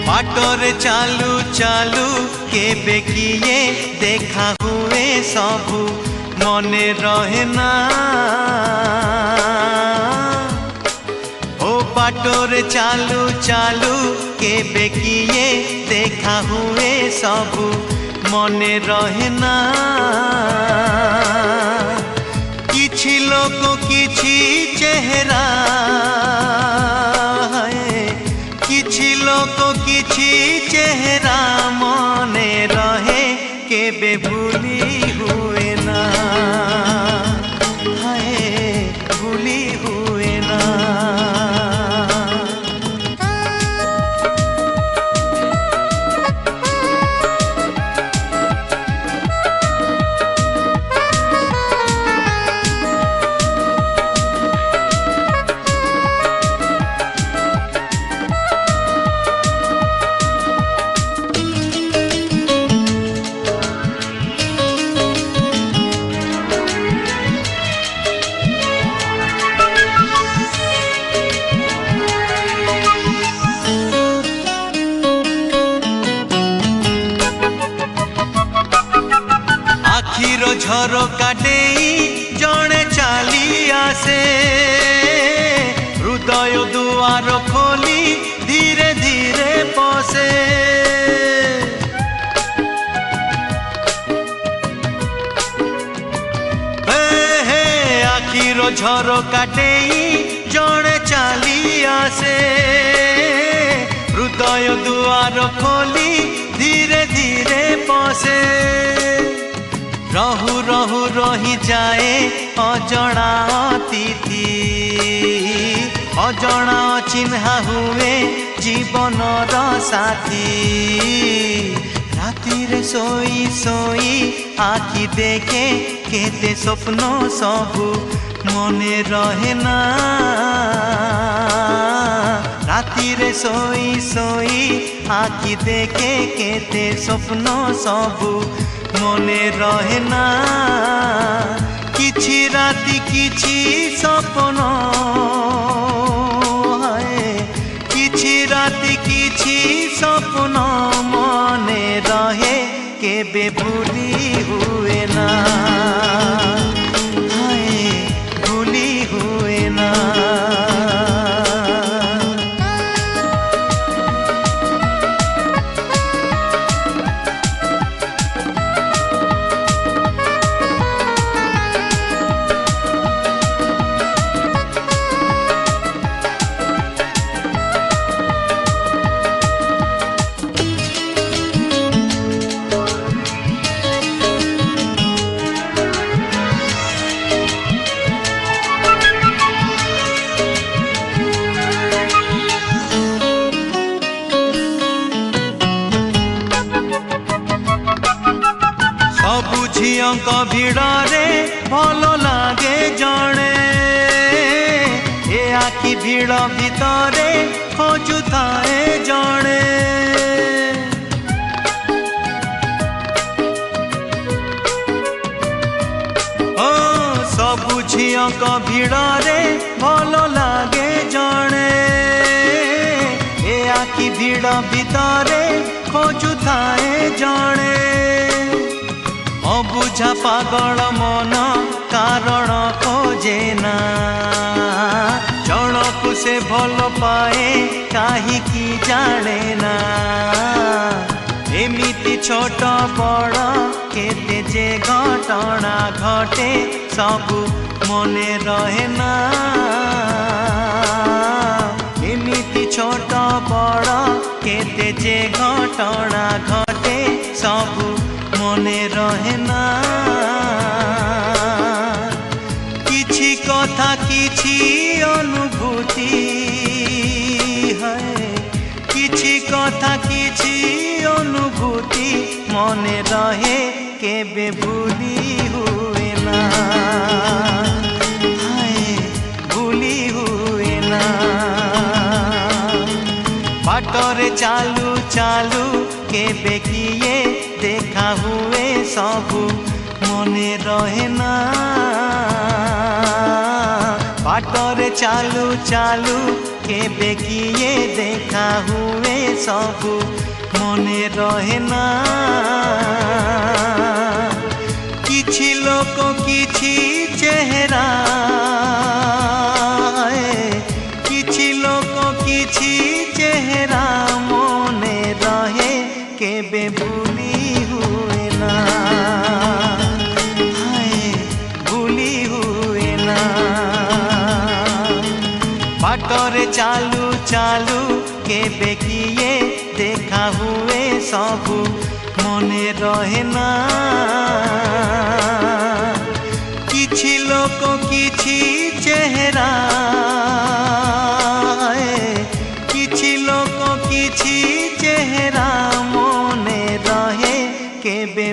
बाटरे चालू चालू केबे किए देखा हुए सबू मने रहे ना। ओ बाटरे चालू चालू केबे किए देखा हुए सबू मने रहे ना। किछि लोक किछि चेहरा किछि लोक किछि चेहरा मने रहे केबे भूली हुए ना। हाय भूली हुए ना। झरका डेई जड़े चाली आसे हृदय दुआर खोली धीरे धीरे पसे। हे आखिर झरका डेई जड़े चाली आसे हृदय दुआर खोली धीरे धीरे पसे। रहु रहु रही जाए अजणा अतिथि अजणा चिन्हा हुए जीवनर साथी। राति रे सोई सोई आखि देखे केते स्वप्न सबू मने रहे ना। राति रे सोई सोई आखि देखे केते स्वप्न सबू मने रहे ना। किछि राति किछि सपन किछि राति किछि सपन मने रहे केबे भूली हुए ना। हाय भूली हुए ना। झियंक भिड़े भल लागे जड़े ए आखि भिड़ भितरे खोजुए जड़े। ओ सबु झियंक भिड़े भल लागे जड़े ए आखि भिड़ भितरे खोजुए जड़े। अबुझा पागल मन कारण खोजे ना जणकु से भल पाए काहे की जाने ना। एमिति छोट बड़ केते जे घटना घटे सबू मने रहे ना। एमिति छोट बड़ केते जे घटना घटे सबू मने रहे ना। किछि कथा किछि अनुभूति है किछि कथा किछि अनुभूति मने रहे केबे भूली हुए ना। हाय भूली हुए ना। बाटरे चालू चालू केबे किए देखा हुए सबू मने रहे ना। बाटरे चालू चालू केबे किए देखा हुए सबु मने रहे ना किछि लोक किछि चेहरा किछि लोक किछि चेहरा मने रहे केबे भूली हुए ना भूली हुए ना बाटरे चालू चालू केबे किए देखा हुए सबु मने रहे ना किछि लोक किछि चेहरा किछि लोक किछि चेहरा मने रहे केबे